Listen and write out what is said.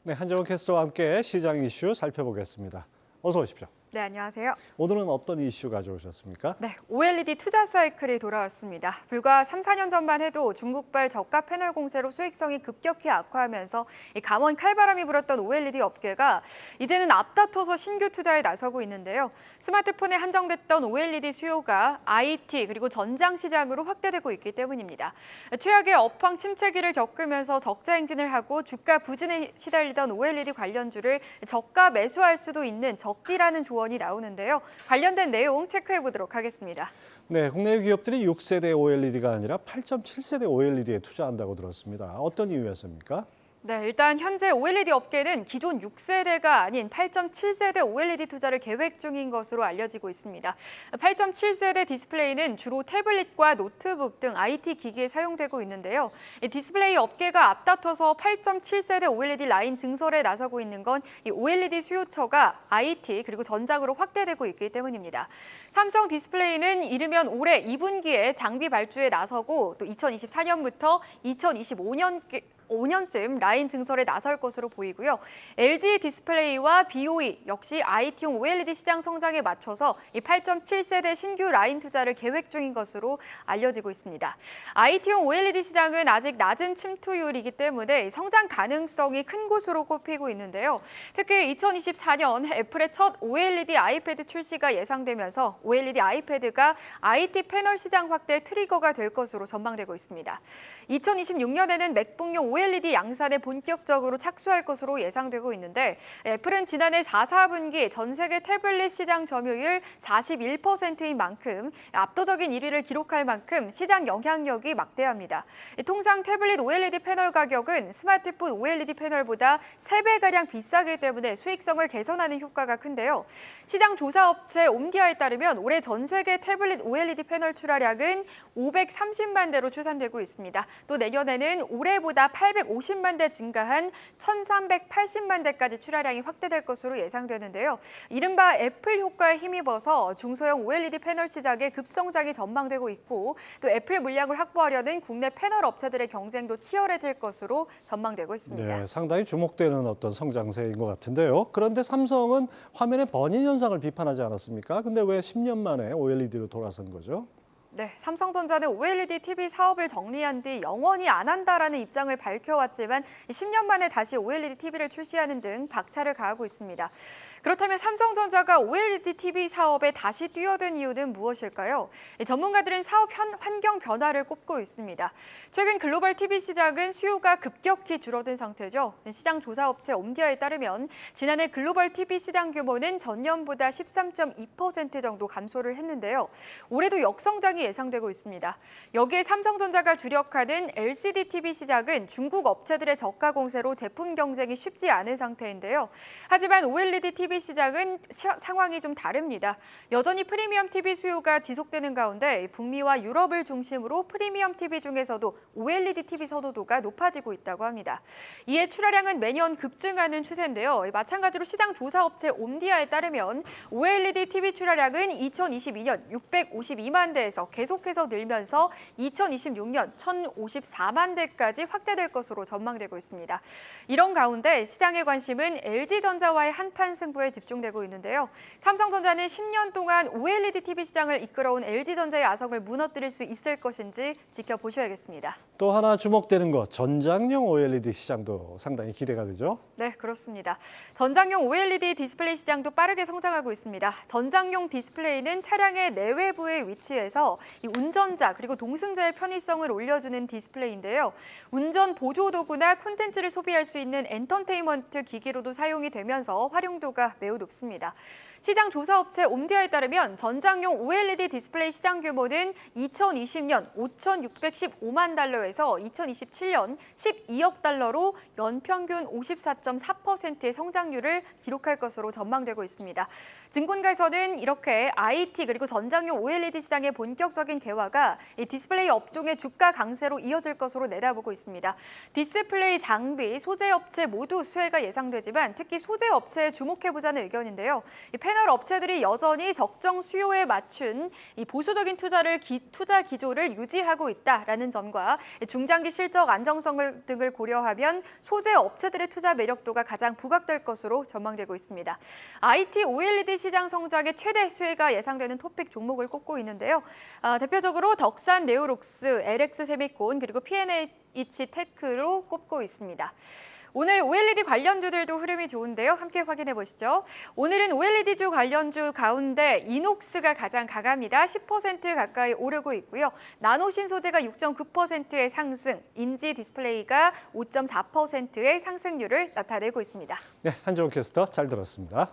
네, 한정훈 캐스터와 함께 시장 이슈 살펴보겠습니다. 어서 오십시오. 네, 안녕하세요. 오늘은 어떤 이슈 가져오셨습니까? 네, OLED 투자 사이클이 돌아왔습니다. 불과 3, 4년 전만 해도 중국발 저가 패널 공세로 수익성이 급격히 악화하면서 감원 칼바람이 불었던 OLED 업계가 이제는 앞다퉈서 신규 투자에 나서고 있는데요. 스마트폰에 한정됐던 OLED 수요가 IT 그리고 전장 시장으로 확대되고 있기 때문입니다. 최악의 업황 침체기를 겪으면서 적자 행진을 하고 주가 부진에 시달리던 OLED 관련주를 저가 매수할 수도 있는 적기라는 조언이 나오는데요. 관련된 내용 체크해 보도록 하겠습니다. 네, 국내 기업들이 6세대 OLED가 아니라 8.7세대 OLED에 투자한다고 들었습니다. 어떤 이유였습니까? 네, 일단 현재 OLED 업계는 기존 6세대가 아닌 8.7세대 OLED 투자를 계획 중인 것으로 알려지고 있습니다. 8.7세대 디스플레이는 주로 태블릿과 노트북 등 IT 기기에 사용되고 있는데요. 디스플레이 업계가 앞다퉈서 8.7세대 OLED 라인 증설에 나서고 있는 건 이 OLED 수요처가 IT 그리고 전장으로 확대되고 있기 때문입니다. 삼성 디스플레이는 이르면 올해 2분기에 장비 발주에 나서고 또 2024년부터 2025년쯤 라인 증설에 나설 것으로 보이고요. LG 디스플레이와 BOE 역시 IT용 OLED 시장 성장에 맞춰서 이 8.7세대 신규 라인 투자를 계획 중인 것으로 알려지고 있습니다. IT용 OLED 시장은 아직 낮은 침투율이기 때문에 성장 가능성이 큰 곳으로 꼽히고 있는데요. 특히 2024년 애플의 첫 OLED 아이패드 출시가 예상되면서 OLED 아이패드가 IT 패널 시장 확대 트리거가 될 것으로 전망되고 있습니다. 2026년에는 맥북용 OLED 양산에 본격적으로 착수할 것으로 예상되고 있는데 애플은 지난해 4, 4분기 전 세계 태블릿 시장 점유율 41%인 만큼 압도적인 1위를 기록할 만큼 시장 영향력이 막대합니다. 통상 태블릿 OLED 패널 가격은 스마트폰 OLED 패널보다 3배가량 비싸기 때문에 수익성을 개선하는 효과가 큰데요. 시장 조사 업체 옴디아에 따르면 올해 전 세계 태블릿 OLED 패널 출하량은 530만 대로 추산되고 있습니다. 또 내년에는 올해보다 850만 대 증가한 1380만 대까지 출하량이 확대될 것으로 예상되는데요. 이른바 애플 효과에 힘입어서 중소형 OLED 패널 시장의 급성장이 전망되고 있고 또 애플 물량을 확보하려는 국내 패널 업체들의 경쟁도 치열해질 것으로 전망되고 있습니다. 네, 상당히 주목되는 어떤 성장세인 것 같은데요. 그런데 삼성은 화면의 버닝 현상을 비판하지 않았습니까? 근데 왜 10년 만에 OLED로 돌아선 거죠? 네, 삼성전자는 OLED TV 사업을 정리한 뒤 영원히 안 한다라는 입장을 밝혀왔지만 10년 만에 다시 OLED TV를 출시하는 등 박차를 가하고 있습니다. 그렇다면 삼성전자가 OLED TV 사업에 다시 뛰어든 이유는 무엇일까요? 전문가들은 사업 환경 변화를 꼽고 있습니다. 최근 글로벌 TV 시장은 수요가 급격히 줄어든 상태죠. 시장 조사 업체 옴디아에 따르면 지난해 글로벌 TV 시장 규모는 전년보다 13.2% 정도 감소를 했는데요. 올해도 역성장이 예상되고 있습니다. 여기에 삼성전자가 주력하는 LCD TV 시장은 중국 업체들의 저가 공세로 제품 경쟁이 쉽지 않은 상태인데요. 하지만 OLED TV 시장은 상황이 좀 다릅니다. 여전히 프리미엄 TV 수요가 지속되는 가운데 북미와 유럽을 중심으로 프리미엄 TV 중에서도 OLED TV 선호도가 높아지고 있다고 합니다. 이에 출하량은 매년 급증하는 추세인데요. 마찬가지로 시장 조사 업체 옴디아에 따르면 OLED TV 출하량은 2022년 652만 대에서 계속해서 늘면서 2026년 1,054만 대까지 확대될 것으로 전망되고 있습니다. 이런 가운데 시장의 관심은 LG전자와의 한판 승부에 집중되고 있는데요. 삼성전자는 10년 동안 OLED TV 시장을 이끌어온 LG전자의 아성을 무너뜨릴 수 있을 것인지 지켜보셔야겠습니다. 또 하나 주목되는 것, 전장용 OLED 시장도 상당히 기대가 되죠? 네, 그렇습니다. 전장용 OLED 디스플레이 시장도 빠르게 성장하고 있습니다. 전장용 디스플레이는 차량의 내외부에 위치해서 이 운전자 그리고 동승자의 편의성을 올려주는 디스플레이인데요. 운전 보조 도구나 콘텐츠를 소비할 수 있는 엔터테인먼트 기기로도 사용이 되면서 활용도가 매우 높습니다. 시장 조사 업체 옴디아에 따르면 전장용 OLED 디스플레이 시장 규모는 2020년 5,615만 달러에서 2027년 12억 달러로 연평균 54.4%의 성장률을 기록할 것으로 전망되고 있습니다. 증권가에서는 이렇게 IT 그리고 전장용 OLED 시장의 본격적인 개화가 디스플레이 업종의 주가 강세로 이어질 것으로 내다보고 있습니다. 디스플레이 장비, 소재 업체 모두 수혜가 예상되지만 특히 소재 업체에 주목해보자 보자는 의견인데요. 이 패널 업체들이 여전히 적정 수요에 맞춘 이 보수적인 투자 기조를 유지하고 있다라는 점과 중장기 실적 안정성 등을 고려하면 소재 업체들의 투자 매력도가 가장 부각될 것으로 전망되고 있습니다. IT OLED 시장 성장의 최대 수혜가 예상되는 토픽 종목을 꼽고 있는데요. 대표적으로 덕산 네오룩스, LX 세미콘 그리고 P&H 테크로 꼽고 있습니다. 오늘 OLED 관련주들도 흐름이 좋은데요. 함께 확인해 보시죠. 오늘은 OLED주 관련주 가운데 이녹스가 가장 강합니다. 10% 가까이 오르고 있고요. 나노신 소재가 6.9%의 상승, 인지 디스플레이가 5.4%의 상승률을 나타내고 있습니다. 네, 한정훈 캐스터 잘 들었습니다.